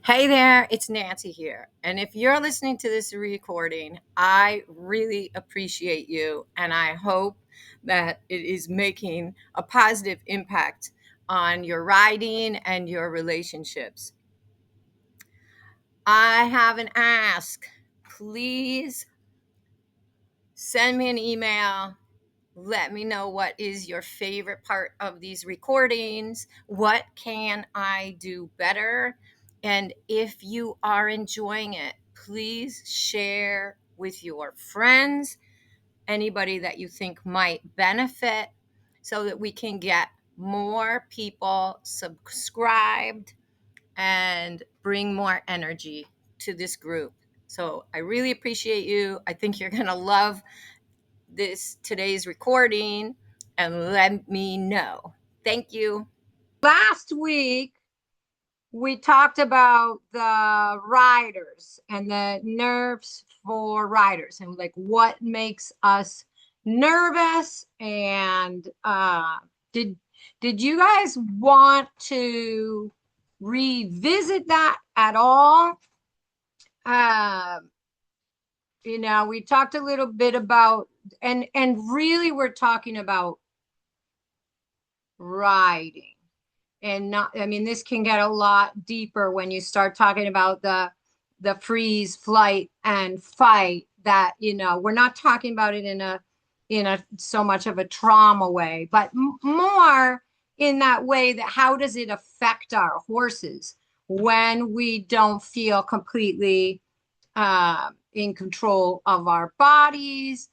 Hey there, it's Nancy here. And if you're listening to this recording, I really appreciate you and I hope that it is making a positive impact on your riding and your relationships. I have an ask. Please send me an email. Let me know what is your favorite part of these recordings. What can I do better? And if you are enjoying it, please share with your friends, anybody that you think might benefit, so that we can get more people subscribed and bring more energy to this group. So I really appreciate you. I think you're going to love this today's recording and let me know. Thank you. Last week, we talked about the riders and the nerves for riders and like what makes us nervous. And did you guys want to revisit that at all? Um, we talked a little bit about and really we're talking about riding and not, I mean, this can get a lot deeper when you start talking about the freeze, flight, and fight. That, we're not talking about it in a so much of a trauma way, but more in that way that how does it affect our horses when we don't feel completely in control of our bodies?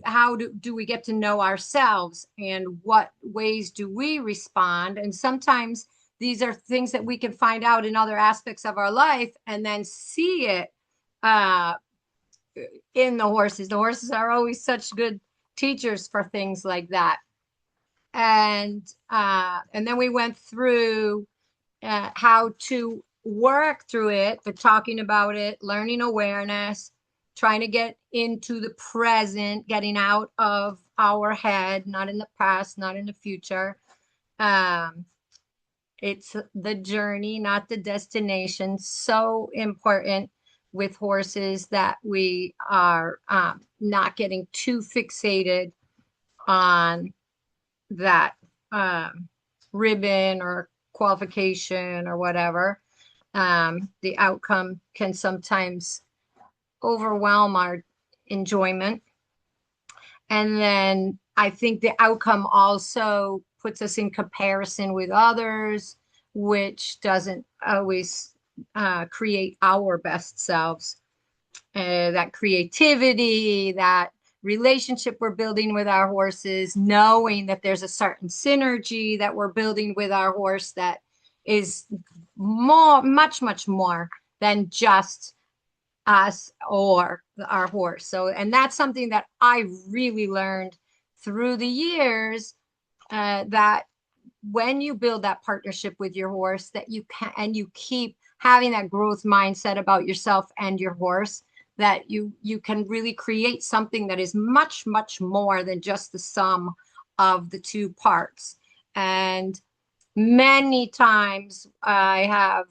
How do we get to know ourselves, and what ways do we respond? And sometimes these are things that we can find out in other aspects of our life and then see it uh, in the horses. The horses are always such good teachers for things like that. And then we went through how to work through it, but talking about it, learning awareness, trying to get into the present, getting out of our head, not in the past, not in the future. Um, it's the journey, not the destination. So important with horses that we are not getting too fixated on that ribbon or qualification or whatever. The outcome can sometimes overwhelm our enjoyment. And then I think the outcome also puts us in comparison with others, which doesn't always create our best selves. That creativity, that relationship we're building with our horses, knowing that there's a certain synergy that we're building with our horse that is much more than just us or our horse. So, and that's something that I really learned through the years, that when you build that partnership with your horse, that you can, and you keep having that growth mindset about yourself and your horse, that you can really create something that is much more than just the sum of the two parts. And many times I have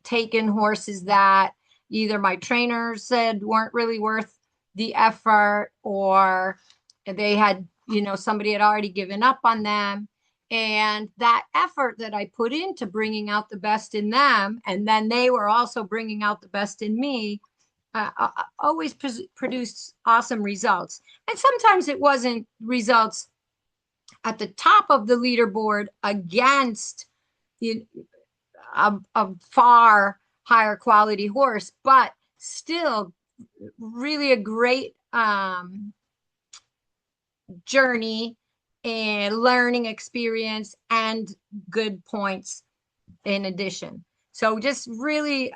taken horses that either my trainer said weren't really worth the effort, or they had, somebody had already given up on them. And that effort that I put into bringing out the best in them, and then they were also bringing out the best in me, always produced awesome results. And sometimes it wasn't results at the top of the leaderboard against a far higher quality horse, but still really a great journey and learning experience and good points in addition. So just really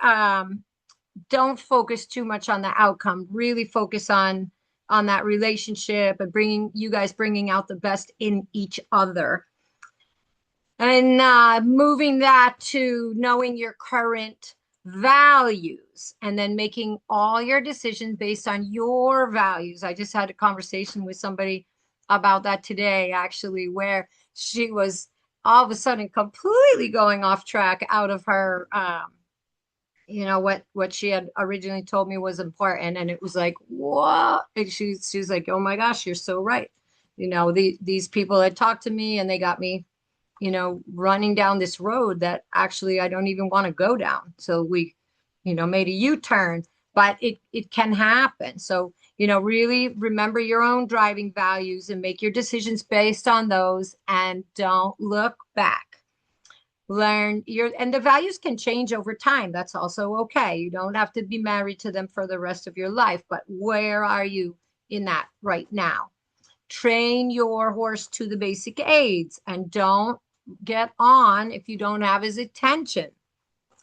don't focus too much on the outcome. Really focus on that relationship and bringing out the best in each other. And moving that to knowing your current values and then making all your decisions based on your values. I just had a conversation with somebody about that today, actually, where she was all of a sudden completely going off track out of her, what she had originally told me was important. And it was like, what? And she's like, oh my gosh, you're so right. These people had talked to me and they got me, running down this road that actually I don't even want to go down. So we, made a U-turn, but it can happen. So, really remember your own driving values and make your decisions based on those, and don't look back. And the values can change over time. That's also okay. You don't have to be married to them for the rest of your life, but where are you in that right now? Train your horse to the basic aids and don't get on if you don't have his attention.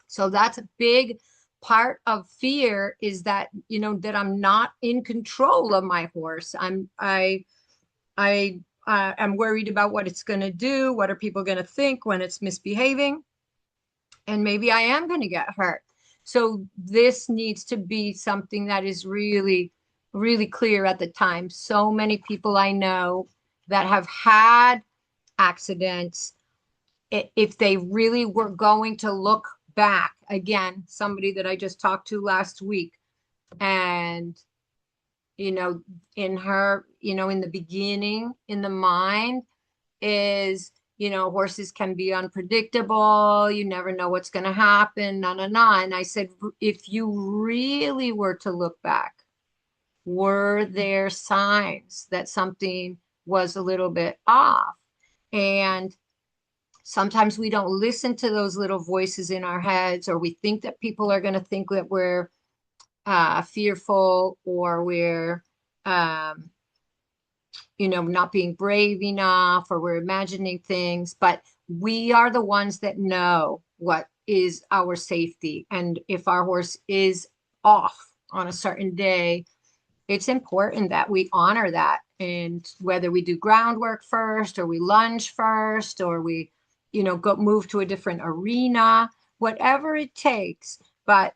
So that's a big part of fear, is that, that I'm not in control of my horse. I'm worried about what it's going to do. What are people going to think when it's misbehaving? And maybe I am going to get hurt. So this needs to be something that is really, really clear at the time. So many people I know that have had accidents, if they really were going to look back, again, somebody that I just talked to last week, and, in her, in the beginning, in the mind is, horses can be unpredictable. You never know what's going to happen, And I said, if you really were to look back, were there signs that something was a little bit off? And sometimes we don't listen to those little voices in our heads, or we think that people are going to think that we're fearful, or we're, not being brave enough, or we're imagining things. But we are the ones that know what is our safety. And if our horse is off on a certain day, it's important that we honor that. And whether we do groundwork first, or we lunge first, or we, go move to a different arena, whatever it takes. But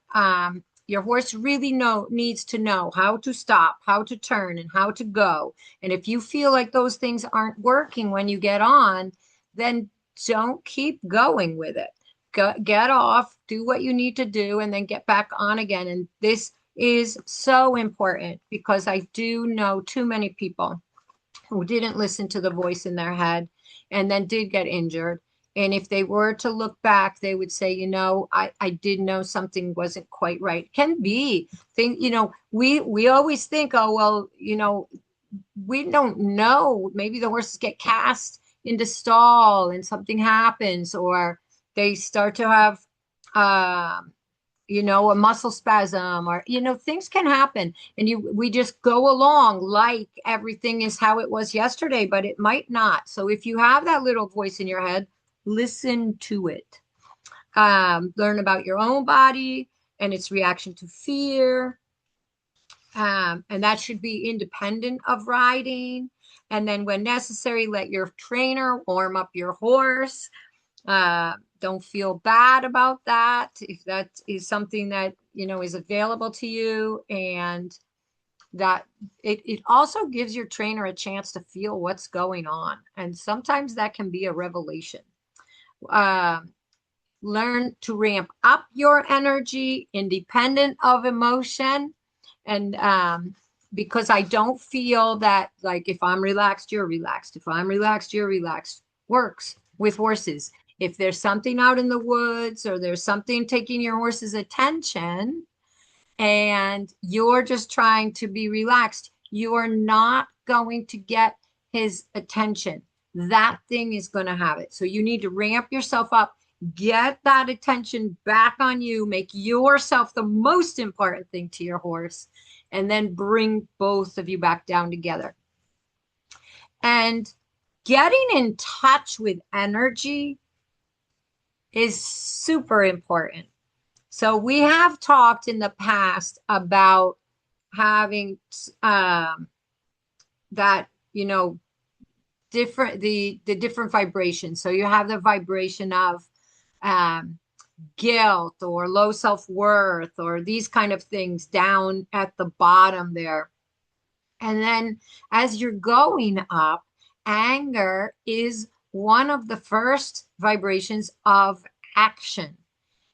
your horse really needs to know how to stop, how to turn, and how to go. And if you feel like those things aren't working when you get on, then don't keep going with it. Get off, do what you need to do, and then get back on again. And this is so important, because I do know too many people who didn't listen to the voice in their head and then did get injured. And if they were to look back, they would say, I did know something wasn't quite right. Can be thing, we always think, oh, well, we don't know. Maybe the horses get cast into stall and something happens, or they start to have a muscle spasm, or, things can happen. And we just go along like everything is how it was yesterday, but it might not. So if you have that little voice in your head, listen to it. Learn about your own body and its reaction to fear. And that should be independent of riding. And then when necessary, let your trainer warm up your horse. Don't feel bad about that if that is something that, is available to you. And that it also gives your trainer a chance to feel what's going on. And sometimes that can be a revelation. Learn to ramp up your energy independent of emotion. And because I don't feel that, like, if I'm relaxed, you're relaxed. If I'm relaxed, you're relaxed, works with horses. If there's something out in the woods, or there's something taking your horse's attention, and you're just trying to be relaxed, you are not going to get his attention. That thing is going to have it. So you need to ramp yourself up, get that attention back on you, make yourself the most important thing to your horse, and then bring both of you back down together. And getting in touch with energy is super important. So we have talked in the past about having that, different, the different vibrations. So you have the vibration of guilt, or low self-worth, or these kind of things down at the bottom there. And then as you're going up, anger is one of the first vibrations of action.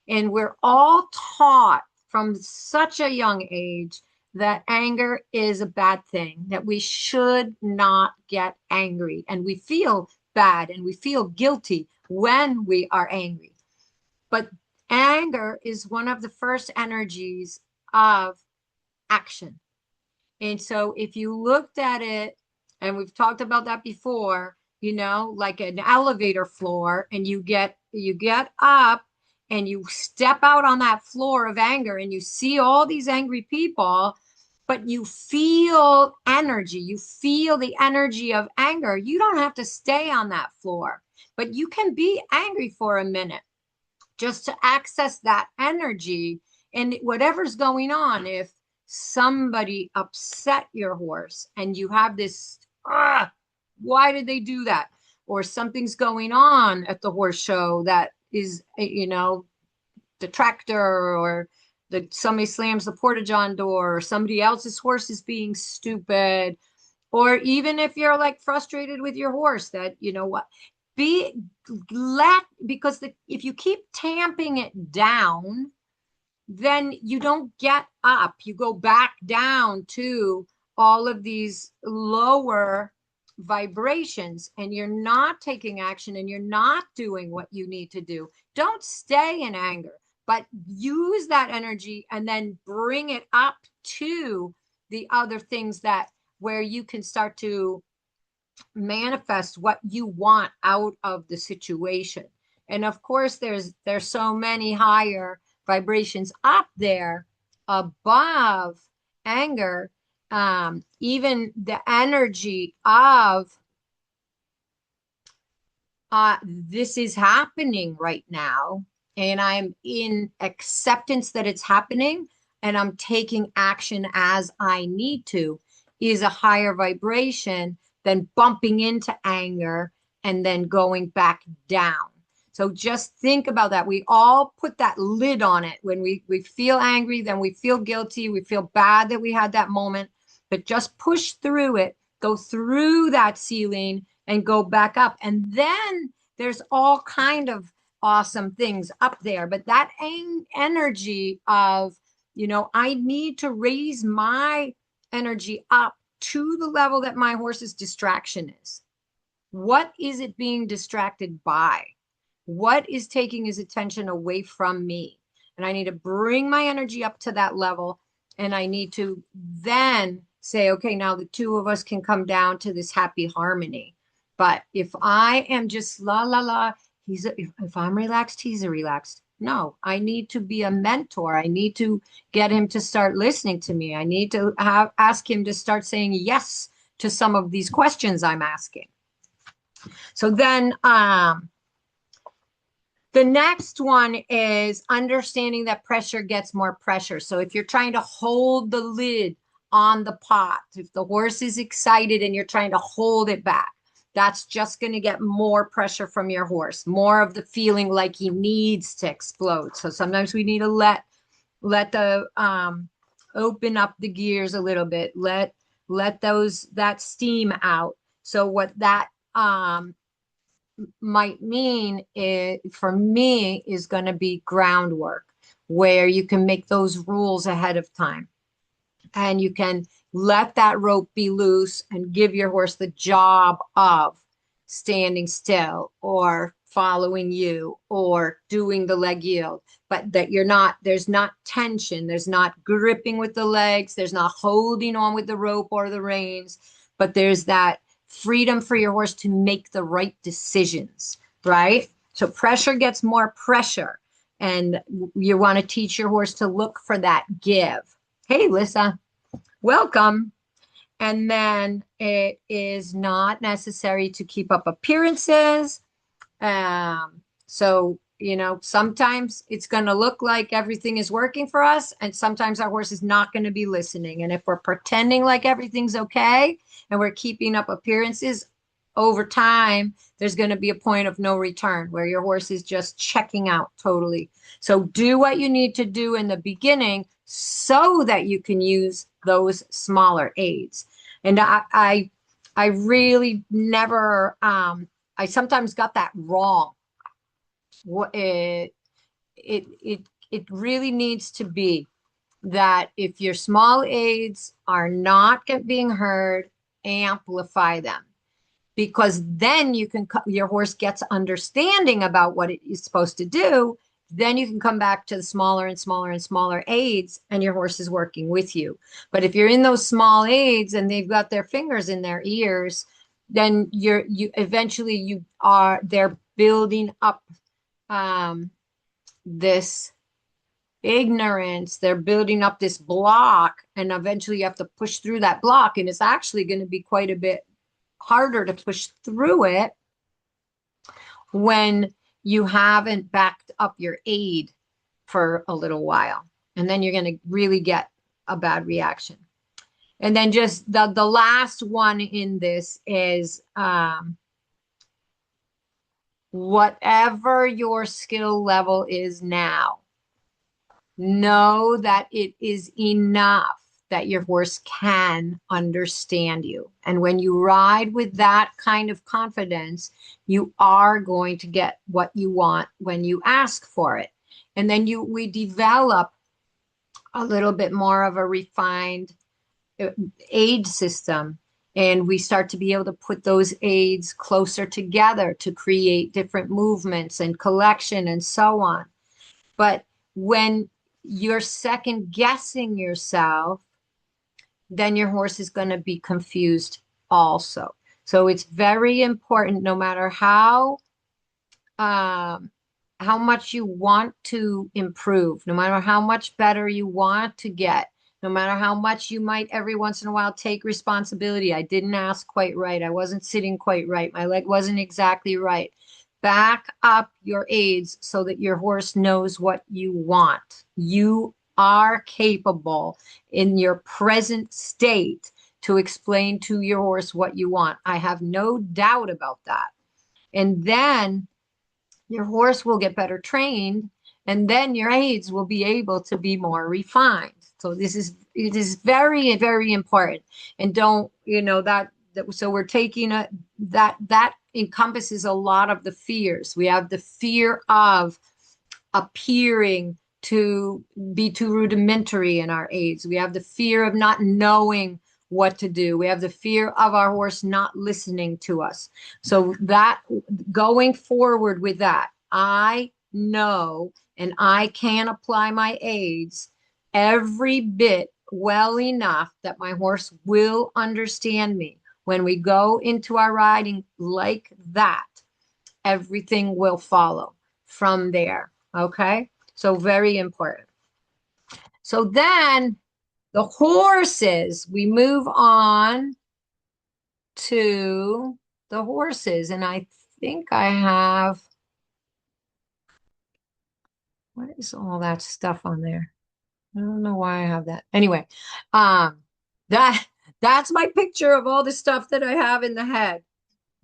And we're all taught from such a young age that anger is a bad thing, that we should not get angry. And we feel bad and we feel guilty when we are angry. But anger is one of the first energies of action. And so if you looked at it, and we've talked about that before, like an elevator floor, and you get up and you step out on that floor of anger and you see all these angry people, but you feel energy, you feel the energy of anger. You don't have to stay on that floor, but you can be angry for a minute just to access that energy and whatever's going on. If somebody upset your horse and you have this, why did they do that? Or something's going on at the horse show that is, the tractor, or somebody slams the porta-john door, or somebody else's horse is being stupid. Or even if you're like frustrated with your horse, that, what, be because if you keep tamping it down, then you don't get up. You go back down to all of these lower vibrations, and you're not taking action and you're not doing what you need to do. Don't stay in anger, but use that energy and then bring it up to the other things that where you can start to manifest what you want out of the situation. And of course, there's so many higher vibrations up there above anger. Even the energy of this is happening right now, and I'm in acceptance that it's happening, and I'm taking action as I need to, is a higher vibration than bumping into anger and then going back down. So just think about that. We all put that lid on it. When we feel angry, then we feel guilty. We feel bad that we had that moment, but just push through it, go through that ceiling and go back up. And then there's all kind of awesome things up there. But that energy of, I need to raise my energy up to the level that my horse's distraction is. What is it being distracted by? What is taking his attention away from me? And I need to bring my energy up to that level. And I need to then say, okay, now the two of us can come down to this happy harmony. But if I am just la la la, if I'm relaxed, he's relaxed. No, I need to be a mentor. I need to get him to start listening to me. I need to ask him to start saying yes to some of these questions I'm asking. So then the next one is understanding that pressure gets more pressure. So if you're trying to hold the lid on the pot, if the horse is excited and you're trying to hold it back, that's just going to get more pressure from your horse, more of the feeling like he needs to explode. So sometimes we need to let the open up the gears a little bit, let that steam out. So what that might mean for me is going to be groundwork, where you can make those rules ahead of time, and you can let that rope be loose and give your horse the job of standing still or following you or doing the leg yield, but that there's not tension, there's not gripping with the legs, there's not holding on with the rope or the reins, but there's that freedom for your horse to make the right decisions, right? So pressure gets more pressure, and you want to teach your horse to look for that give. Hey, Lissa, welcome. And then it is not necessary to keep up appearances. So, sometimes it's going to look like everything is working for us, and sometimes our horse is not going to be listening. And if we're pretending like everything's okay and we're keeping up appearances, over time, there's going to be a point of no return where your horse is just checking out totally. So do what you need to do in the beginning so that you can use those smaller aids. And I really never I sometimes got that wrong. What it really needs to be that if your small aids are not being heard, amplify them, because then you can your horse gets understanding about what it is supposed to do. Then you can come back to the smaller and smaller and smaller aids, and your horse is working with you. But if you're in those small aids and they've got their fingers in their ears, then you eventually they're building up this ignorance. They're building up this block, and eventually you have to push through that block, and it's actually going to be quite a bit harder to push through it when you haven't backed up your aid for a little while. And then you're going to really get a bad reaction. And then just the last one in this is whatever your skill level is now, know that it is enough that your horse can understand you. And when you ride with that kind of confidence, you are going to get what you want when you ask for it. And then we develop a little bit more of a refined aid system. And we start to be able to put those aids closer together to create different movements and collection and so on. But when you're second guessing yourself, then your horse is going to be confused also. So it's very important, no matter how much you want to improve, no matter how much better you want to get, no matter how much you might every once in a while take responsibility. I didn't ask quite right. I wasn't sitting quite right. My leg wasn't exactly right. Back up your aids so that your horse knows what you want. You are capable in your present state to explain to your horse what you want. I have no doubt about that. And then your horse will get better trained, and then your aids will be able to be more refined. So it is very, very important. And don't, so we're taking that encompasses a lot of the fears. We have the fear of appearing to be too rudimentary in our aids. We have the fear of not knowing what to do. We have the fear of our horse not listening to us. So that going forward with that, I know and I can apply my aids every bit well enough that my horse will understand me. When we go into our riding like that, everything will follow from there. Okay. So very important. So then the horses, we move on to the horses. And I think I have, what is all that stuff on there? I don't know why I have that. Anyway, that that's my picture of all the stuff that I have in the head.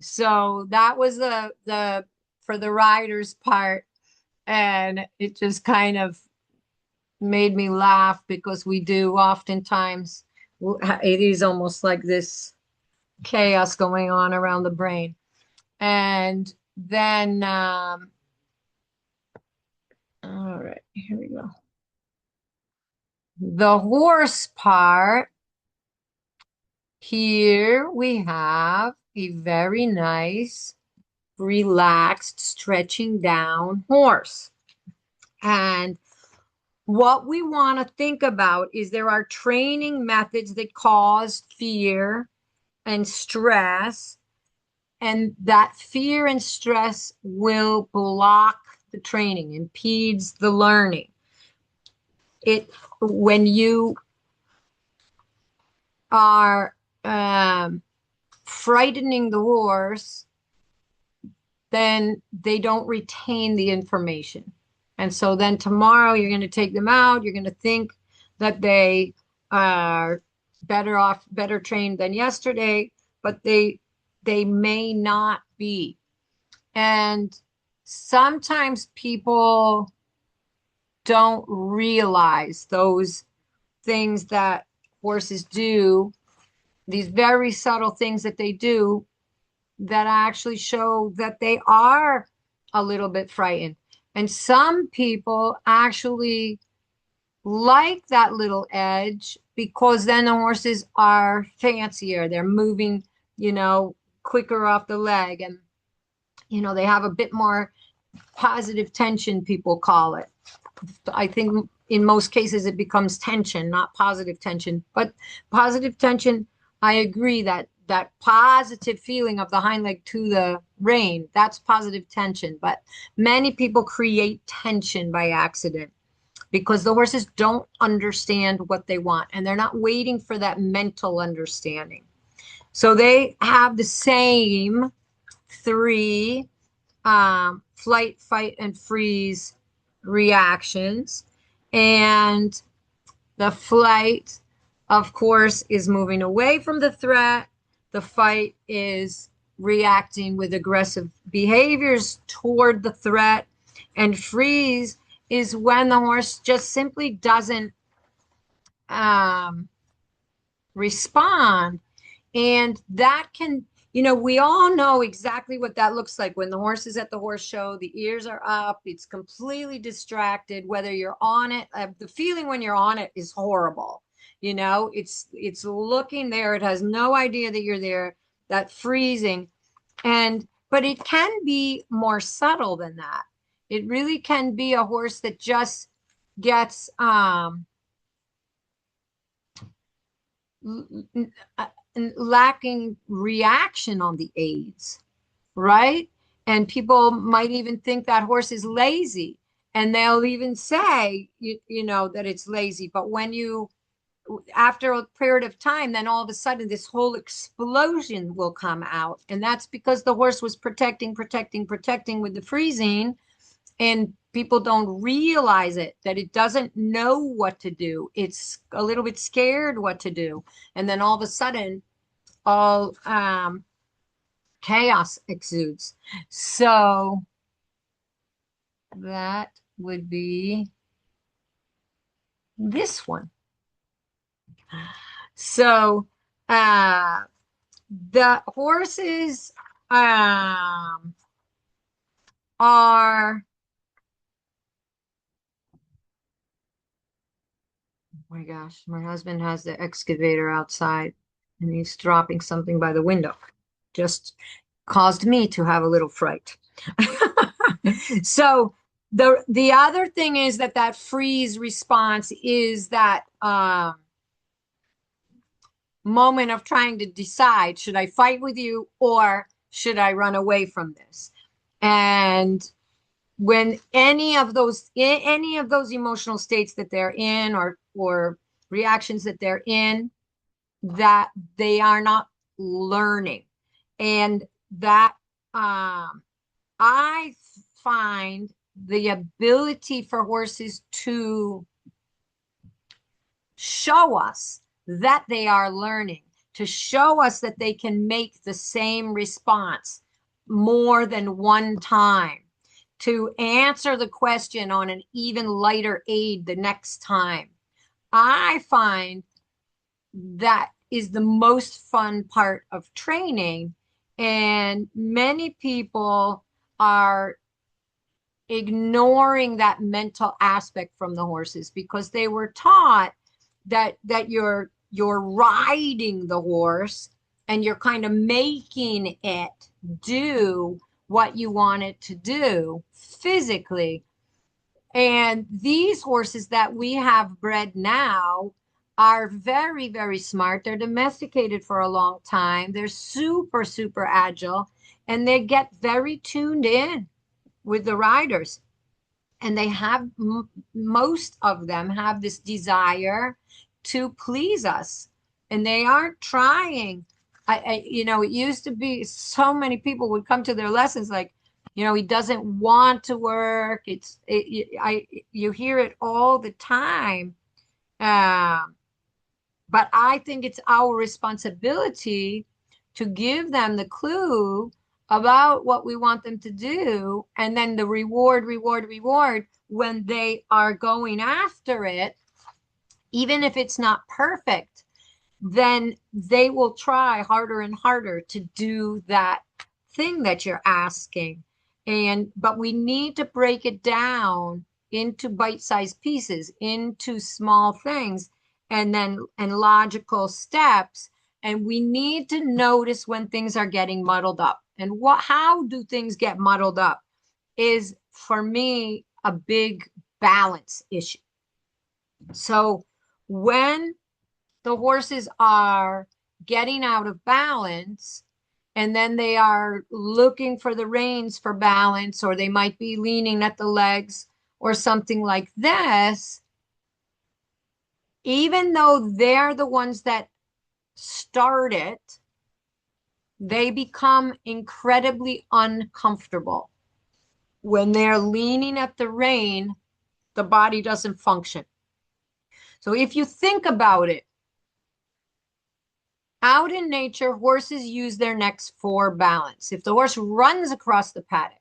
So that was the for the riders part, and it just kind of made me laugh because we do oftentimes, it is almost like this chaos going on around the brain. And then all right, here we go. The horse part. Here we have a very nice, relaxed, stretching down horse. And what we want to think about is there are training methods that cause fear and stress, and that fear and stress will block the training, impedes the learning. When you are frightening the horse, then they don't retain the information. And so then tomorrow you're going to take them out. You're going to think that they are better trained than yesterday, but they may not be. And sometimes people don't realize those things that horses do, these very subtle things that they do that actually show that they are a little bit frightened. And some people actually like that little edge because then the horses are fancier. They're moving, quicker off the leg. And, they have a bit more positive tension, people call it. I think in most cases it becomes tension, not positive tension. But positive tension, I agree that positive feeling of the hind leg to the rein, that's positive tension. But many people create tension by accident because the horses don't understand what they want and they're not waiting for that mental understanding. So they have the same three flight, fight, and freeze reactions. And the flight, of course, is moving away from the threat. The fight is reacting with aggressive behaviors toward the threat. And freeze is when the horse just simply doesn't respond. And that can, we all know exactly what that looks like when the horse is at the horse show. The ears are up, it's completely distracted, whether you're on it. The feeling when you're on it is horrible. It's looking there, it has no idea that you're there, that freezing. But it can be more subtle than that. It really can be a horse that just gets lacking reaction on the aids, right? And people might even think that horse is lazy, and they'll even say, that it's lazy. But when after a period of time, then all of a sudden this whole explosion will come out. And that's because the horse was protecting with the freezing. And people don't realize that it doesn't know what to do. It's a little bit scared what to do. And then all of a sudden, all chaos exudes. So that would be this one. So the horses are, oh my gosh, my husband has the excavator outside and he's dropping something by the window. Just caused me to have a little fright. So the other thing is that freeze response is that moment of trying to decide, should I fight with you or should I run away from this? And when any of those emotional states that they're in or reactions that they're in, that they are not learning. And that I find the ability for horses to show us that they are learning, to show us that they can make the same response more than one time, to answer the question on an even lighter aid the next time. I find that is the most fun part of training. And many people are ignoring that mental aspect from the horses because they were taught that you're riding the horse and you're kind of making it do what you want it to do physically. And these horses that we have bred now are very, very smart. They're domesticated for a long time. They're super, super agile, and they get very tuned in with the riders. And they have, most of them have this desire to please us. And they aren't trying. It used to be so many people would come to their lessons like, he doesn't want to work. You hear it all the time. But I think it's our responsibility to give them the clue about what we want them to do. And then the reward when they are going after it, even if it's not perfect, then they will try harder and harder to do that thing that you're asking. But we need to break it down into bite-sized pieces, into small things, and logical steps. And we need to notice when things are getting muddled up. And how do things get muddled up is, for me, a big balance issue. So when the horses are getting out of balance, and then they are looking for the reins for balance, or they might be leaning at the legs or something like this, even though they're the ones that start it, they become incredibly uncomfortable. When they're leaning at the rein, the body doesn't function. So if you think about it, out in nature, horses use their necks for balance. If the horse runs across the paddock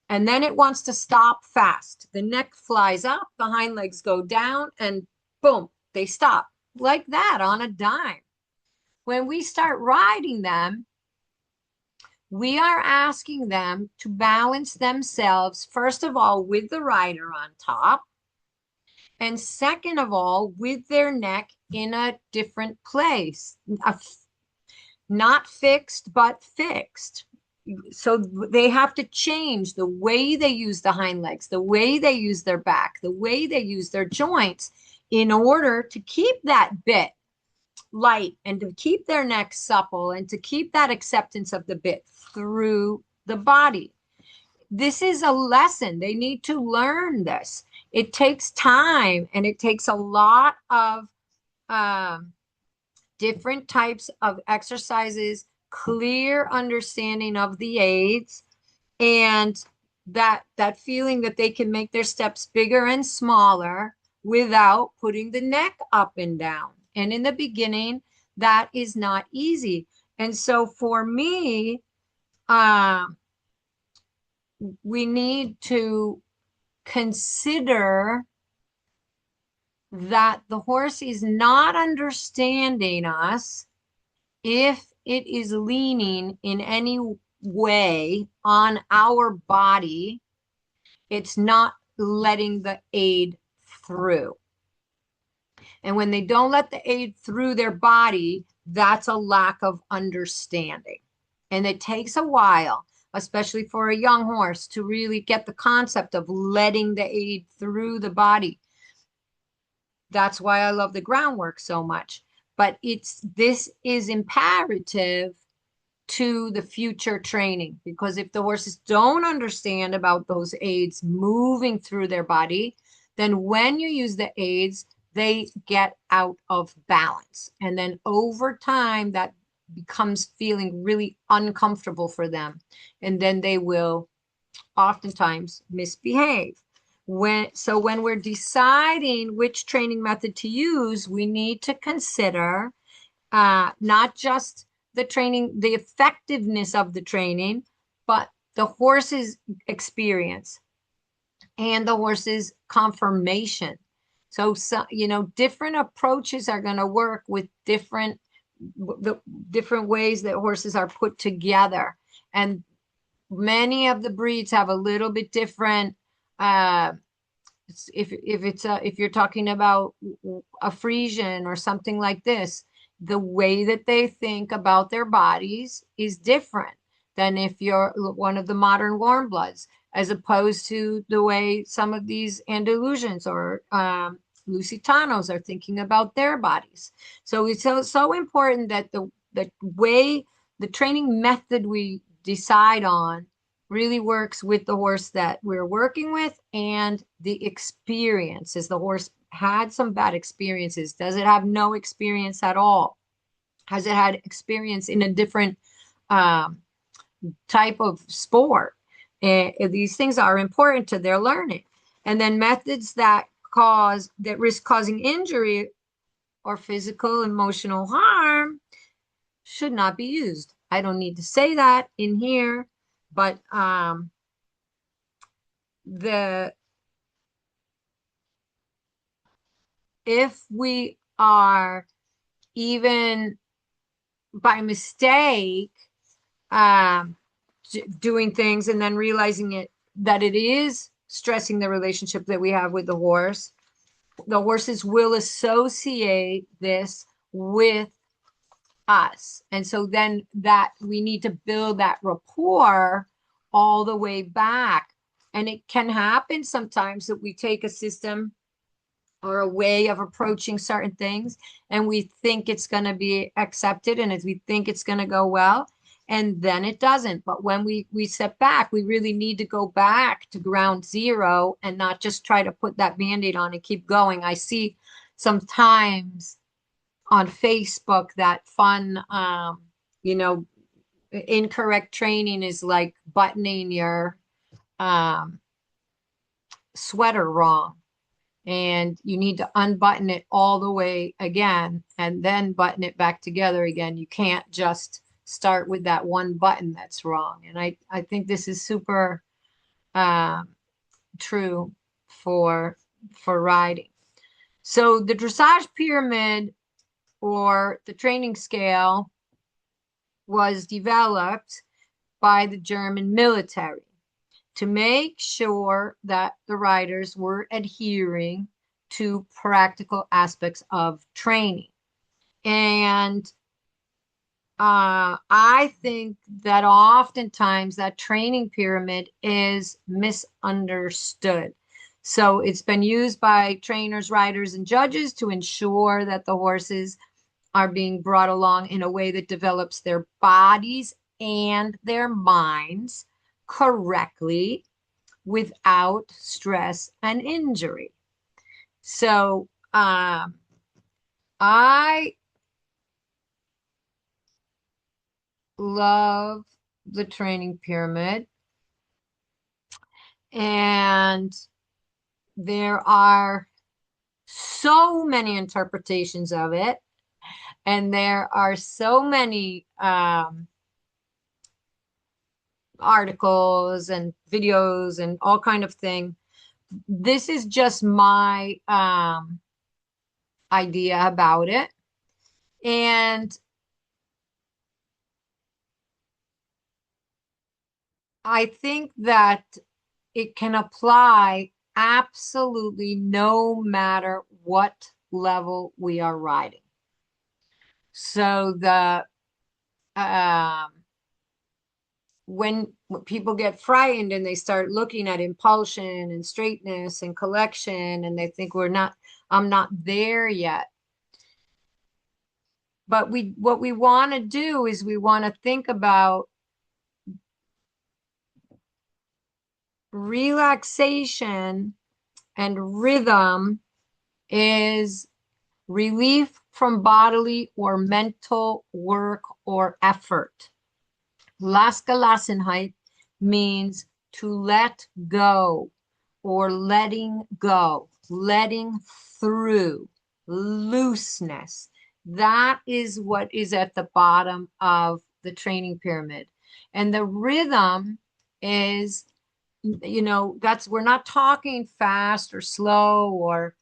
and then it wants to stop fast, the neck flies up, the hind legs go down, and boom, they stop like that on a dime. When we start riding them, we are asking them to balance themselves, first of all, with the rider on top, and second of all, with their neck in a different place, not fixed, but fixed. So they have to change the way they use the hind legs, the way they use their back, the way they use their joints in order to keep that bit light and to keep their neck supple and to keep that acceptance of the bit through the body. This is a lesson. They need to learn this. It takes time, and it takes a lot of different types of exercises, clear understanding of the aids, and that feeling that they can make their steps bigger and smaller without putting the neck up and down. And in the beginning, that is not easy. And so for me, we need to consider that the horse is not understanding us if it is leaning in any way on our body. It's not letting the aid through. And when they don't let the aid through their body, that's a lack of understanding. And it takes a while, especially for a young horse, to really get the concept of letting the aid through the body. That's why I love the groundwork so much. But this is imperative to the future training, because if the horses don't understand about those aids moving through their body, then when you use the aids, they get out of balance. And then over time, that becomes feeling really uncomfortable for them. And then they will oftentimes misbehave. When we're deciding which training method to use, we need to consider not just the training, the effectiveness of the training, but the horse's experience and the horse's confirmation. So, different approaches are going to work with the different ways that horses are put together. And many of the breeds have a little bit different. If you're talking about a Frisian or something like this, the way that they think about their bodies is different than if you're one of the modern warm bloods, as opposed to the way some of these Andalusians or Lusitanos are thinking about their bodies. So it's so important that the way, the training method we decide on really works with the horse that we're working with and the experience. Is the horse had some bad experiences? Does it have no experience at all? Has it had experience in a different type of sport? These things are important to their learning. And then methods that risk causing injury or physical, emotional harm should not be used. I don't need to say that in here, but if we are even by mistake doing things and then realizing that it is stressing the relationship that we have with the horse. The horses will associate this with us. And so then that we need to build that rapport all the way back. And it can happen sometimes that we take a system or a way of approaching certain things and we think it's going to be accepted and as we think it's going to go well, and then it doesn't. But when we step back, we really need to go back to ground zero and not just try to put that band-aid on and keep going. I see sometimes on Facebook that fun, you know, incorrect training is like buttoning your sweater wrong. And you need to unbutton it all the way again and then button it back together again. You can't just start with that one button that's wrong. And I think this is super true for riding. So the dressage pyramid or the training scale was developed by the German military to make sure that the riders were adhering to practical aspects of training. And I think that oftentimes that training pyramid is misunderstood. So it's been used by trainers, riders, and judges to ensure that the horses are being brought along in a way that develops their bodies and their minds correctly without stress and injury. So I love the training pyramid, and there are so many interpretations of it, and there are so many articles and videos and all kind of thing. This is just my idea about it. And I think that it can apply absolutely no matter what level we are riding. So the when people get frightened and they start looking at impulsion and straightness and collection and they think I'm not there yet. But what we want to do is we want to think about relaxation and rhythm is relief from bodily or mental work or effort. Losgelassenheit means to let go or letting go, letting through, looseness. That is what is at the bottom of the training pyramid. And the rhythm is, you know, we're not talking fast or slow or,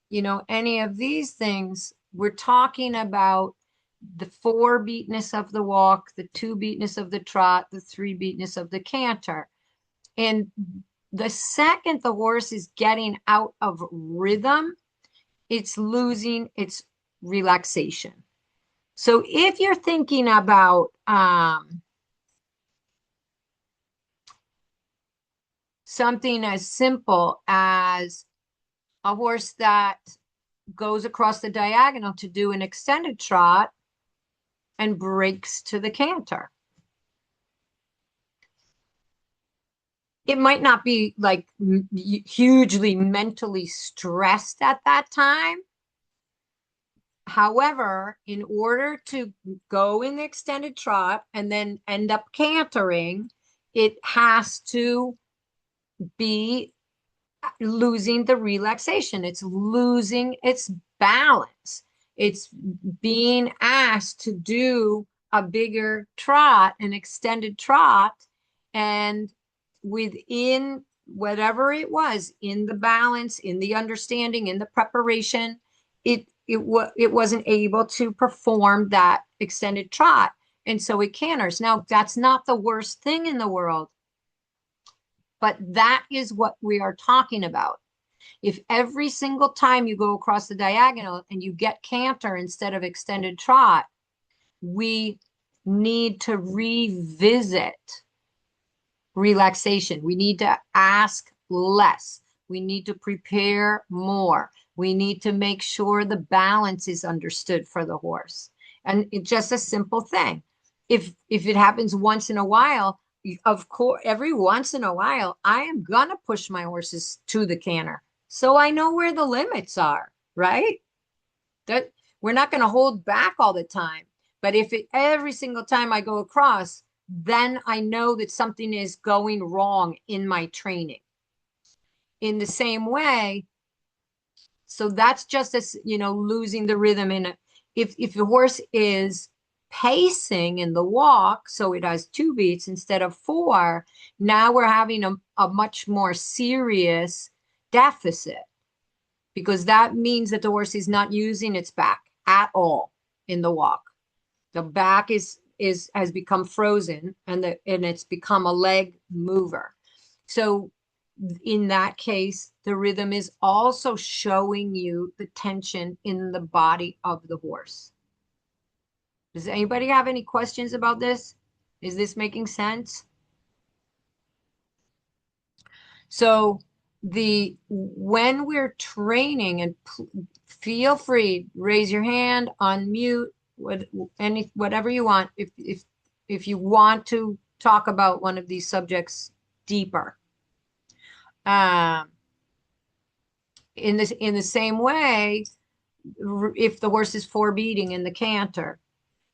you know, any of these things. We're talking about the 4 beatness of the walk, the 2 beatness of the trot, the 3 beatness of the canter. And the second the horse is getting out of rhythm, it's losing its relaxation. So if you're thinking about something as simple as a horse that goes across the diagonal to do an extended trot and breaks to the canter, it might not be like hugely mentally stressed at that time. However, in order to go in the extended trot and then end up cantering, it has to be losing the relaxation. It's losing its balance. It's being asked to do a bigger trot, an extended trot, and within whatever it was, in the balance, in the understanding, in the preparation, it wasn't able to perform that extended trot. And so it canters. Now, that's not the worst thing in the world, but that is what we are talking about. If every single time you go across the diagonal and you get canter instead of extended trot, we need to revisit relaxation. We need to ask less. We need to prepare more. We need to make sure the balance is understood for the horse. And it's just a simple thing. If it happens once in a while, of course, every once in a while, I am gonna push my horses to the canter. So I know where the limits are, right? That we're not going to hold back all the time. But if it every single time I go across, then I know that something is going wrong in my training. In the same way, so that's just as, losing the rhythm in it. If the horse is pacing in the walk, so it has 2 beats instead of 4, now we're having a much more serious deficit, because that means that the horse is not using its back at all in the walk. The back has become frozen, and it's become a leg mover. So in that case, the rhythm is also showing you the tension in the body of the horse. Does anybody have any questions about this? Is this making sense? So when we're training, and feel free, raise your hand, unmute, whatever you want, if you want to talk about one of these subjects deeper. In the same way, if the horse is 4-beating in the canter,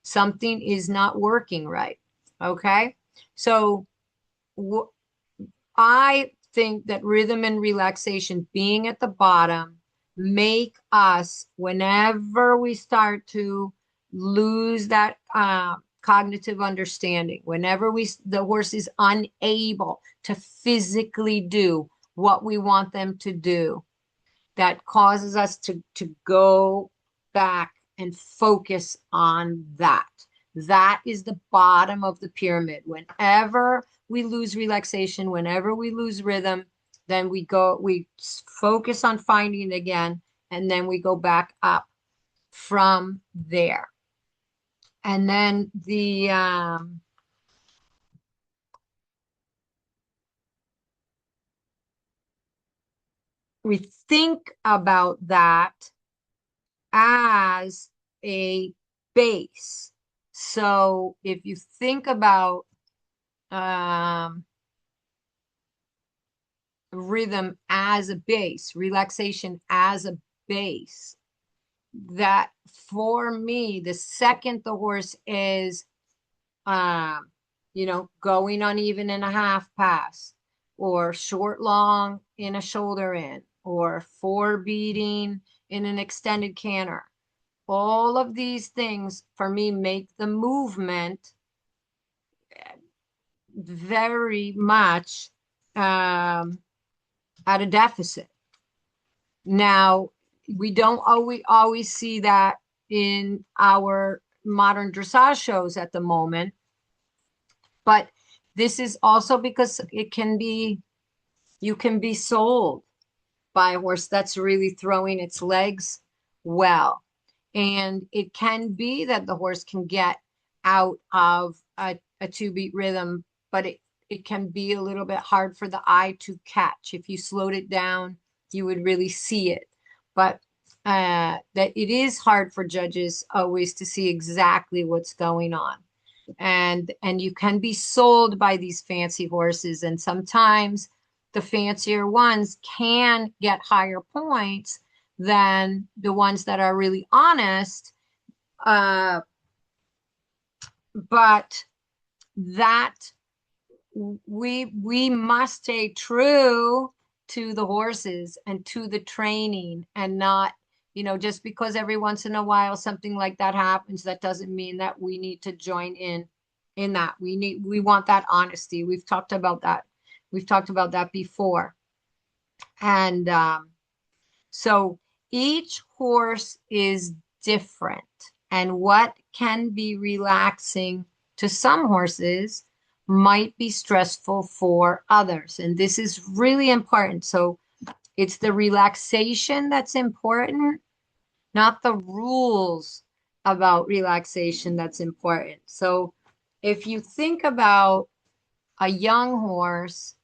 something is not working right. Okay, so I think that rhythm and relaxation being at the bottom make us, whenever we start to lose that cognitive understanding, whenever the horse is unable to physically do what we want them to do, that causes us to go back and focus on that. That is the bottom of the pyramid. Whenever we lose relaxation, whenever we lose rhythm, then we focus on finding it again, and then we go back up from there. And then we think about that as a base. So if you think about rhythm as a base, relaxation as a base, that for me, the second the horse is, going uneven in a half pass, or short long in a shoulder in, or 4-beating in an extended canter, all of these things for me make the movement very much at a deficit. Now, we don't always see that in our modern dressage shows at the moment, but this is also because you can be sold by a horse that's really throwing its legs well. And it can be that the horse can get out of a 2-beat rhythm, but it can be a little bit hard for the eye to catch. If you slowed it down, you would really see it. But that it is hard for judges always to see exactly what's going on. And you can be sold by these fancy horses, and sometimes the fancier ones can get higher points than the ones that are really honest. But that we must stay true to the horses and to the training, and not, just because every once in a while something like that happens, that doesn't mean that we need to join in that. We want that honesty. We've talked about that. We've talked about that before. And so each horse is different, and what can be relaxing to some horses might be stressful for others. And this is really important. So it's the relaxation that's important, not the rules about relaxation that's important. So if you think about a young horse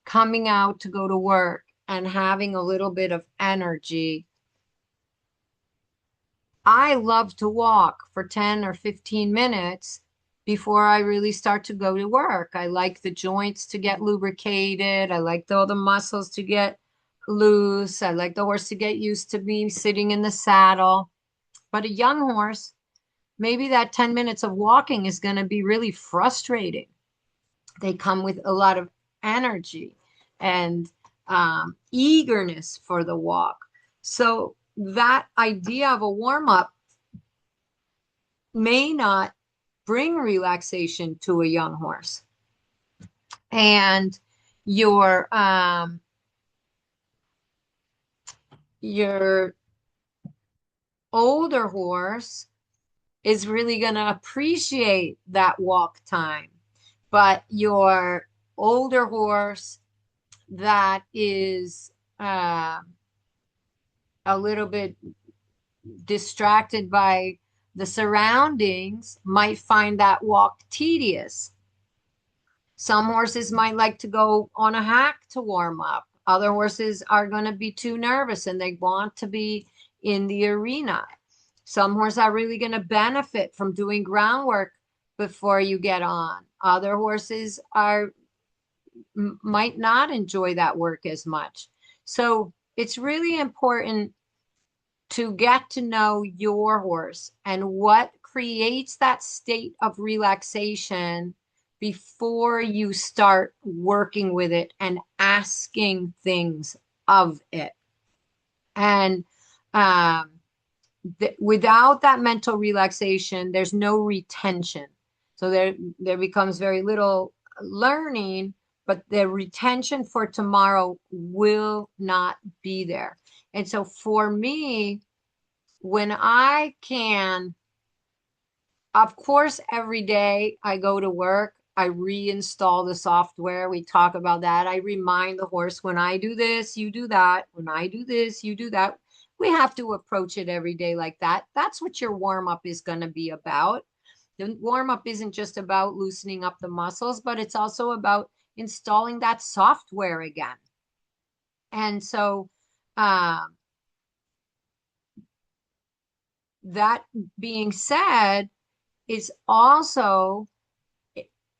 coming out to go to work and having a little bit of energy, I love to walk for 10 or 15 minutes before I really start to go to work. I like the joints to get lubricated. I like all the muscles to get loose. I like the horse to get used to me sitting in the saddle. But a young horse, maybe that 10 minutes of walking is going to be really frustrating. They come with a lot of energy and eagerness for the walk. So that idea of a warm up may not bring relaxation to a young horse. And your your older horse is really going to appreciate that walk time. But your older horse that is a little bit distracted by the surroundings might find that walk tedious. Some horses might like to go on a hack to warm up. Other horses are going to be too nervous and they want to be in the arena. Some horses are really going to benefit from doing groundwork before you get on. Other horses might not enjoy that work as much. So it's really important to get to know your horse and what creates that state of relaxation before you start working with it and asking things of it. And without that mental relaxation, there's no retention. So there becomes very little learning, but the retention for tomorrow will not be there. And so for me, when I can, of course, every day I go to work, I reinstall the software. We talk about that. I remind the horse, when I do this, you do that. When I do this, you do that. We have to approach it every day like that. That's what your warm up is going to be about. The warm up isn't just about loosening up the muscles, but it's also about installing that software again. And so, that being said, is also,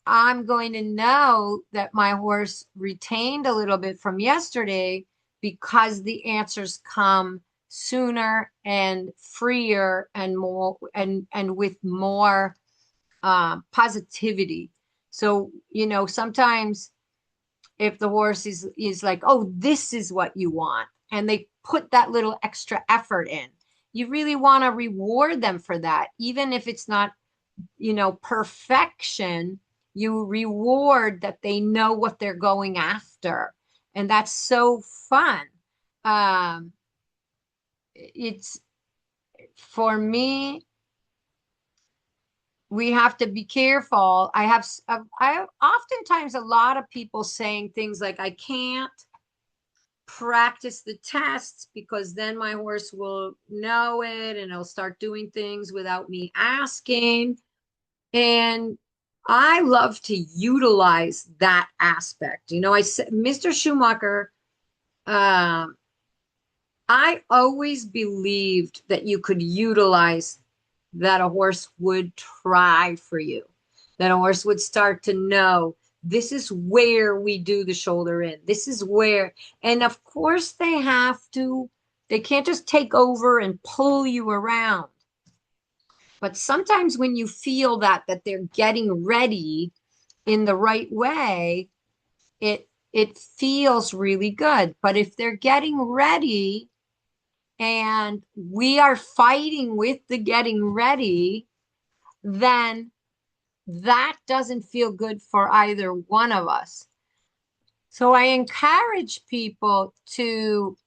I'm going to know that my horse retained a little bit from yesterday because the answers come sooner and freer and more and with more positivity. So, sometimes if the horse is like, oh, this is what you want, and they put that little extra effort in, you really want to reward them for that, even if it's not perfection. You reward that they know what they're going after, and that's so fun. It's For me, we have to be careful. I have oftentimes a lot of people saying things like, I can't practice the tests because then my horse will know it and it'll start doing things without me asking. And I love to utilize that aspect. I said, Mr. Schumacher, I always believed that you could utilize that a horse would try for you, that a horse would start to know this is where we do the shoulder in. This is where, and of course they can't just take over and pull you around. But sometimes when you feel that they're getting ready in the right way, it feels really good. But if they're getting ready and we are fighting with the getting ready, then that doesn't feel good for either one of us. So I encourage people to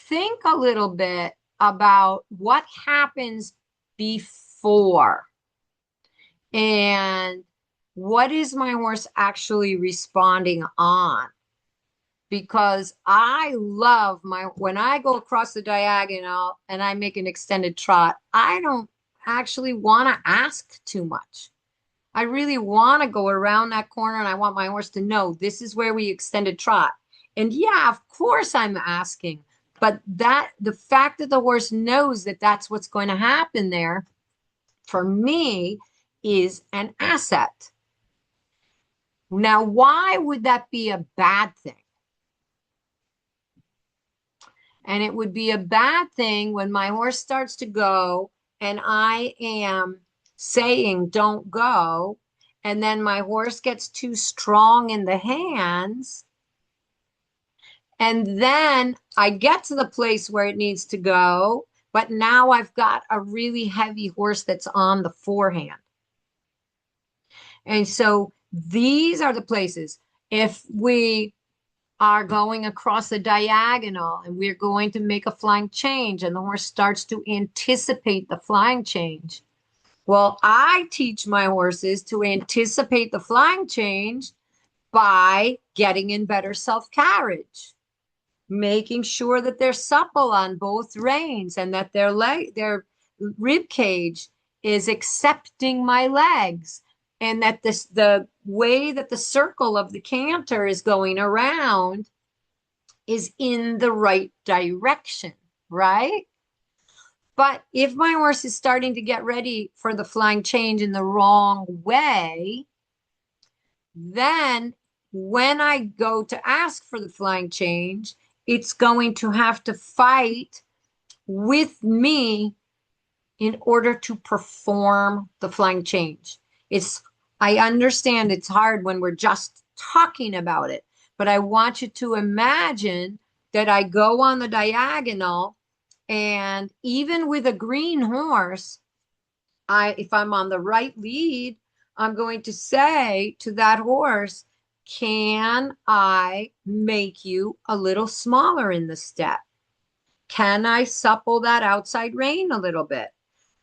think a little bit about what happens before. And what is my horse actually responding on? Because I love when I go across the diagonal and I make an extended trot, I don't actually want to ask too much. I really want to go around that corner and I want my horse to know this is where we extended trot. And yeah, of course I'm asking, but the fact that the horse knows that that's what's going to happen there for me is an asset. Now, why would that be a bad thing? And it would be a bad thing when my horse starts to go and I am saying, don't go. And then my horse gets too strong in the hands. And then I get to the place where it needs to go. But now I've got a really heavy horse that's on the forehand. And so these are the places. If we are going across the diagonal and we're going to make a flying change and the horse starts to anticipate the flying change. Well, I teach my horses to anticipate the flying change by getting in better self-carriage, making sure that they're supple on both reins and that their rib cage is accepting my legs, and that the way that the circle of the canter is going around is in the right direction, right? But if my horse is starting to get ready for the flying change in the wrong way, then when I go to ask for the flying change, it's going to have to fight with me in order to perform the flying change. I understand it's hard when we're just talking about it, but I want you to imagine that I go on the diagonal, and even with a green horse, if I'm on the right lead, I'm going to say to that horse, can I make you a little smaller in the step? Can I supple that outside rein a little bit?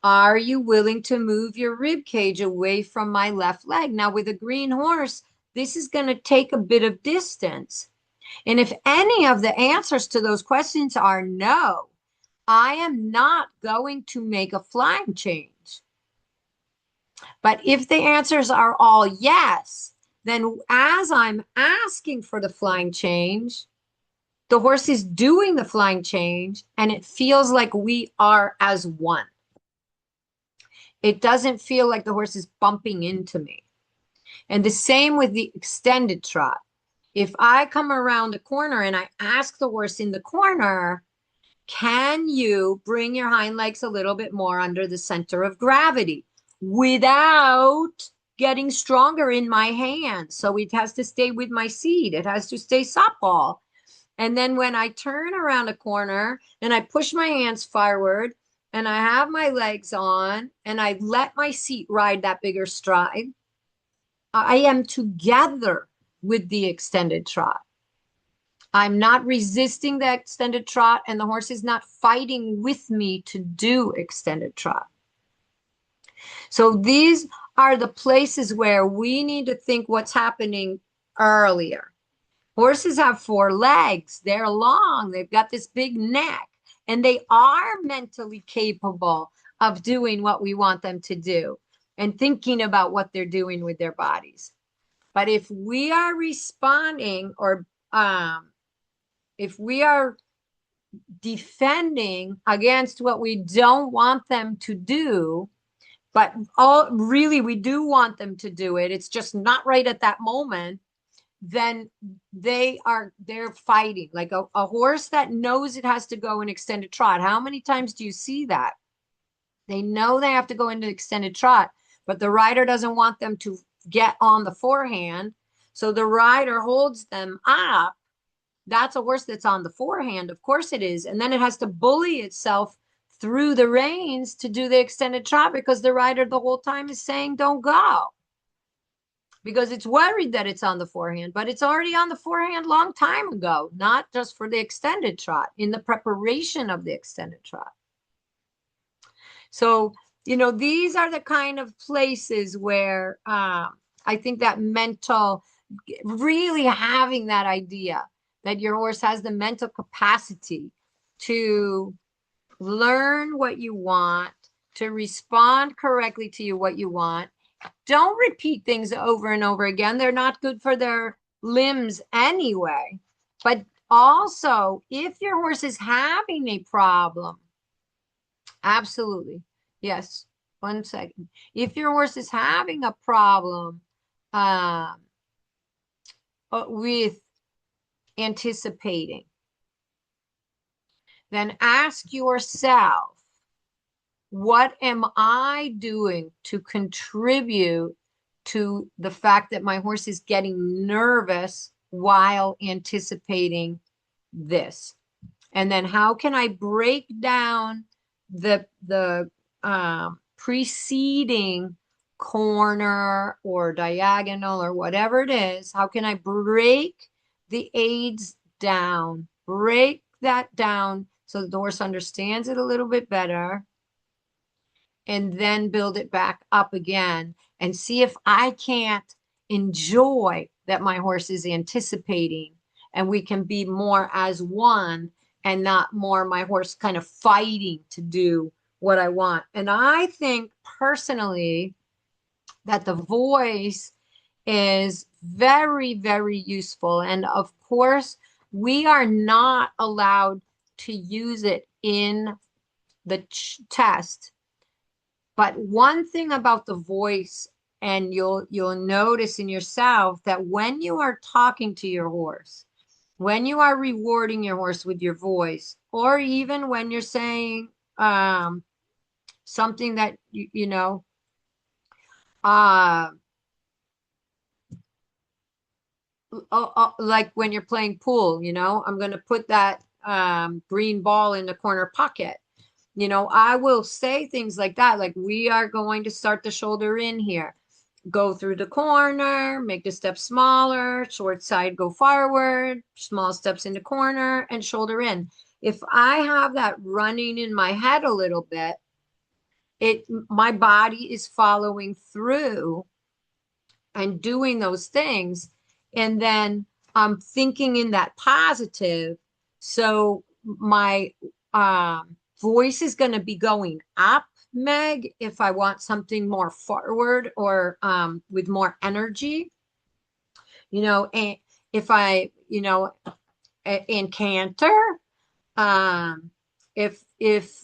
Are you willing to move your rib cage away from my left leg? Now, with a green horse, this is going to take a bit of distance. And if any of the answers to those questions are no, I am not going to make a flying change. But if the answers are all yes, then as I'm asking for the flying change, the horse is doing the flying change and it feels like we are as one. It doesn't feel like the horse is bumping into me. And the same with the extended trot. If I come around a corner and I ask the horse in the corner, can you bring your hind legs a little bit more under the center of gravity without getting stronger in my hand? So it has to stay with my seat. It has to stay supple. And then when I turn around a corner and I push my hands forward and I have my legs on and I let my seat ride that bigger stride, I am together with the extended trot. I'm not resisting the extended trot, and the horse is not fighting with me to do extended trot. So these are the places where we need to think what's happening earlier. Horses have 4 legs. They're long. They've got this big neck, and they are mentally capable of doing what we want them to do and thinking about what they're doing with their bodies. But if we are responding or if we are defending against what we don't want them to do, but really we do want them to do it, it's just not right at that moment, then they're fighting. Like a horse that knows it has to go in extended trot. How many times do you see that? They know they have to go into extended trot, but the rider doesn't want them to get on the forehand. So the rider holds them up. That's a horse that's on the forehand. Of course it is. And then it has to bully itself through the reins to do the extended trot because the rider the whole time is saying, don't go. Because it's worried that it's on the forehand, but it's already on the forehand long time ago, not just for the extended trot, in the preparation of the extended trot. So these are the kind of places where I think that mental, really having that idea that your horse has the mental capacity to learn what you want, to respond correctly to you what you want. Don't repeat things over and over again. They're not good for their limbs anyway. But also, if your horse is having a problem, absolutely. Yes. 1 second. If your horse is having a problem um, with anticipating, then ask yourself, what am I doing to contribute to the fact that my horse is getting nervous while anticipating this? And then how can I break down the preceding corner or diagonal or whatever it is? How can I break the aids down, break that down so that the horse understands it a little bit better, and then build it back up again and see if I can't enjoy that my horse is anticipating, and we can be more as one and not more my horse kind of fighting to do what I want. And I think personally that the voice is very, very useful. And of course, we are not allowed to use it in the test. But one thing about the voice, and you'll notice in yourself that when you are talking to your horse, when you are rewarding your horse with your voice, or even when you're saying something that uh, like when you're playing pool, I'm going to put that green ball in the corner pocket. I will say things like that, like we are going to start the shoulder in here. Go through the corner, make the step smaller, short side go forward, small steps in the corner, and shoulder in. If I have that running in my head a little bit, my body is following through and doing those things. And then I'm thinking in that positive. So my voice is going to be going up, Meg, if I want something more forward or with more energy, and if I, in canter, um,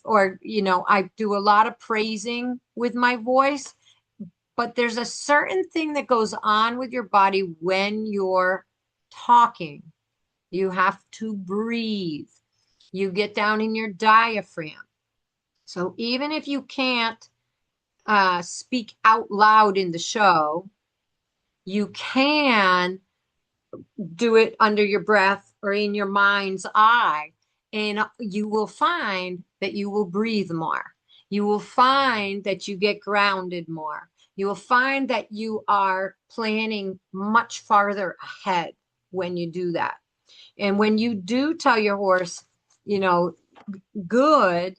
or, I do a lot of praising with my voice, but there's a certain thing that goes on with your body when you're talking. You have to breathe. You get down in your diaphragm. So even if you can't speak out loud in the show, you can do it under your breath or in your mind's eye. And you will find that you will breathe more. You will find that you get grounded more. You will find that you are planning much farther ahead when you do that. And when you do tell your horse, good,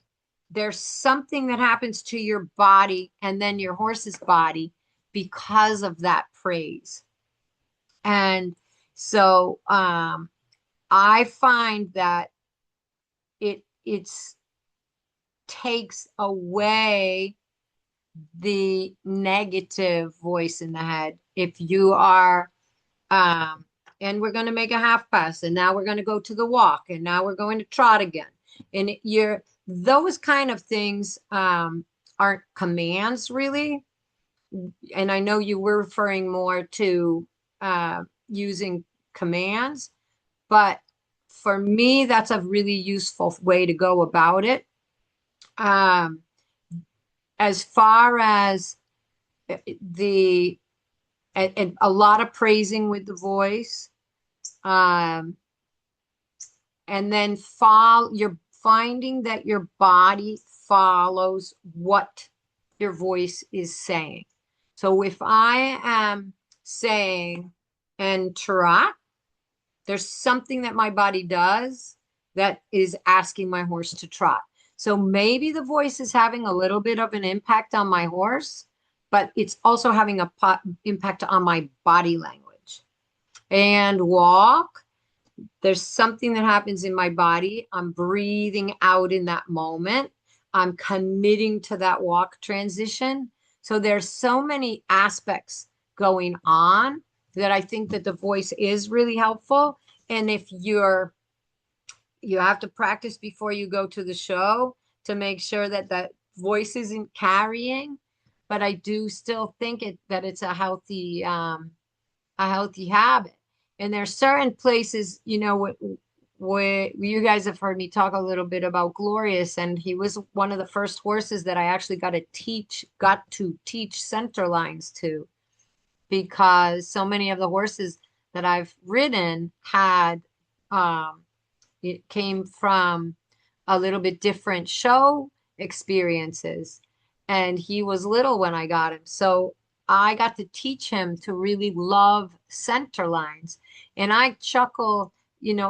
there's something that happens to your body and then your horse's body because of that praise. And so I find that it's takes away the negative voice in the head. If you are and we're going to make a half pass, and now we're going to go to the walk, and now we're going to trot again, and those kind of things aren't commands really. And I know you were referring more to using commands, but for me, that's a really useful way to go about it. As far as the and a lot of praising with the voice, and then you're finding that your body follows what your voice is saying. So if I am saying and trot, there's something that my body does that is asking my horse to trot. So maybe the voice is having a little bit of an impact on my horse, but it's also having a impact on my body language. And walk, there's something that happens in my body. I'm breathing out in that moment. I'm committing to that walk transition. So there's so many aspects going on that I think that the voice is really helpful. And if you have to practice before you go to the show to make sure that that voice isn't carrying. But I do still think that it's a healthy habit. And there's certain places, where you guys have heard me talk a little bit about Glorious, and he was one of the first horses that I actually got to teach center lines to, because so many of the horses that I've ridden had it came from a little bit different show experiences. And he was little when I got him. So I got to teach him to really love center lines. And I chuckle,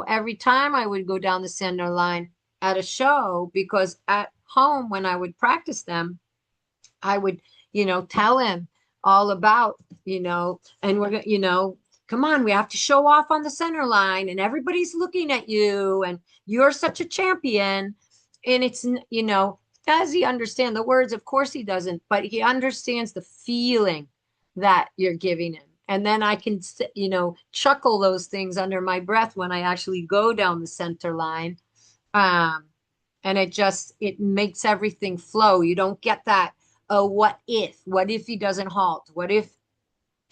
every time I would go down the center line at a show, because at home, when I would practice them, I would, tell him all about, and we're going to, come on, we have to show off on the center line and everybody's looking at you and you're such a champion. And it's, does he understand the words? Of course he doesn't, but he understands the feeling that you're giving him. And then I can, chuckle those things under my breath when I actually go down the center line. Um, and it makes everything flow. You don't get that, oh, what if he doesn't halt? What if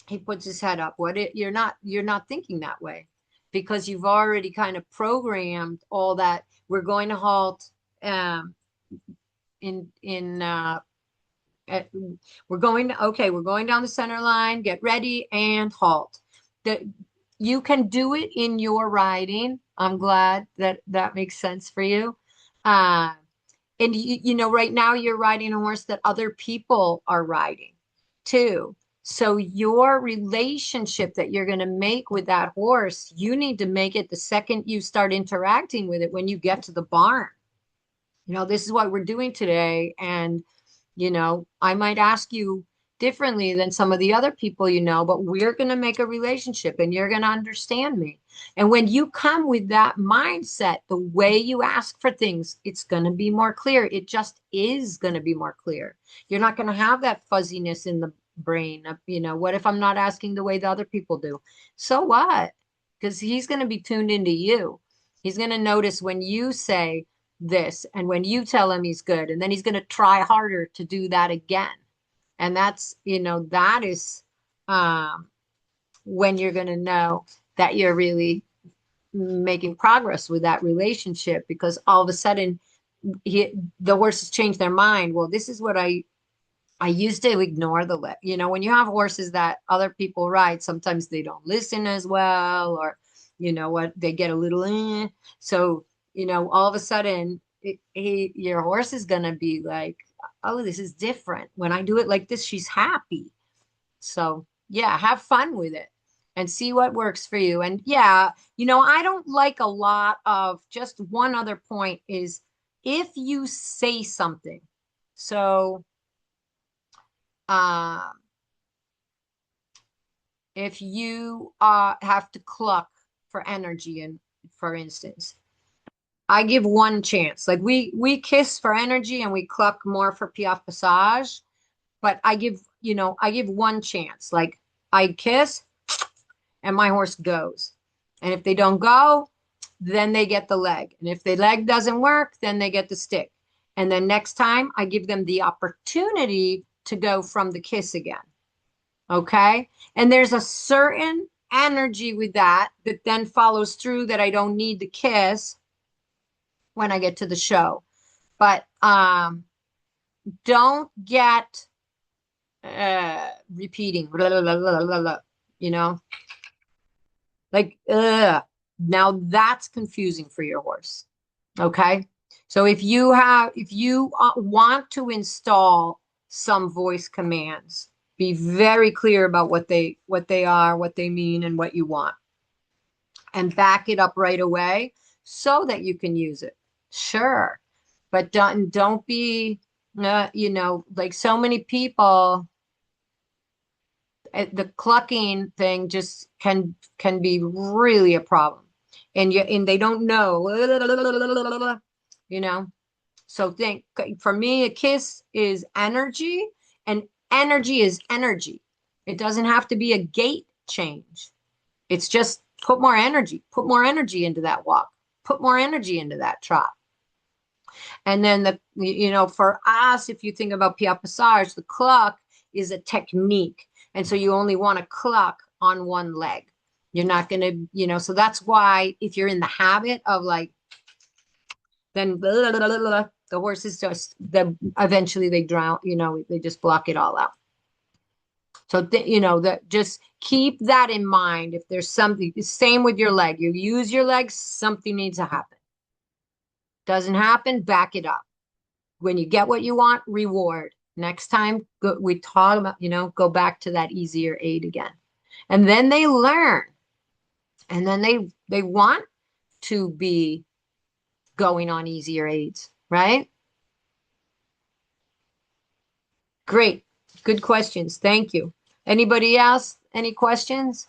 he puts his head up? You're not thinking that way, because you've already kind of programmed all that. We're going to halt, in at, we're going down the center line, get ready and halt. That you can do it in your riding. I'm glad that that makes sense for you. Uh, and right now you're riding a horse that other people are riding too. So your relationship that you're going to make with that horse, you need to make it the second you start interacting with it when you get to the barn. This is what we're doing today. And, I might ask you differently than some of the other people, but we're going to make a relationship and you're going to understand me. And when you come with that mindset, the way you ask for things, it's going to be more clear. It just is going to be more clear. You're not going to have that fuzziness in the brain of, what if I'm not asking the way the other people do? So what? Because he's going to be tuned into you. He's going to notice when you say this and when you tell him he's good, and then he's going to try harder to do that again. And that's, that is when you're going to know that you're really making progress with that relationship, because all of a sudden the horses change their mind. Well, this is what I used to ignore the lip. When you have horses that other people ride, sometimes they don't listen as well, or, what, they get a little, so, all of a sudden your horse is going to be like, oh, this is different. When I do it like this, she's happy. So yeah, have fun with it and see what works for you. And yeah, I don't like a lot of, just one other point is, if you say something. So, uh, if you have to cluck for energy, and for instance, I give one chance. Like we kiss for energy and we cluck more for piaffe passage, but I give one chance. Like I kiss and my horse goes. And if they don't go, then they get the leg. And if the leg doesn't work, then they get the stick. And then next time I give them the opportunity to go from the kiss again. Okay. And there's a certain energy with that then follows through, that I don't need the kiss when I get to the show. But don't get repeating, blah, blah, blah, blah, blah, like, now that's confusing for your horse. Okay. So if you want to install some voice commands, be very clear about what they are, what they mean, and what you want, and back it up right away so that you can use it. Sure. but don't be, like so many people, the clucking thing just can be really a problem, and they don't know, you know. So think, for me, a kiss is energy, and energy is energy. It doesn't have to be a gait change. It's just put more energy into that walk, put more energy into that trot. And then for us, if you think about pied passage, the cluck is a technique. And so you only want to cluck on one leg. You're not going to, so that's why if you're in the habit of like, then blah, blah, blah, blah, the horses just, eventually they drown, they just block it all out. So, that just keep that in mind. If there's something, same with your leg, you use your legs, something needs to happen. Doesn't happen, back it up. When you get what you want, reward. Next time we talk about, go back to that easier aid again. And then they learn. And then they want to be going on easier aids, right? Great. Good questions. Thank you. Anybody else? Any questions?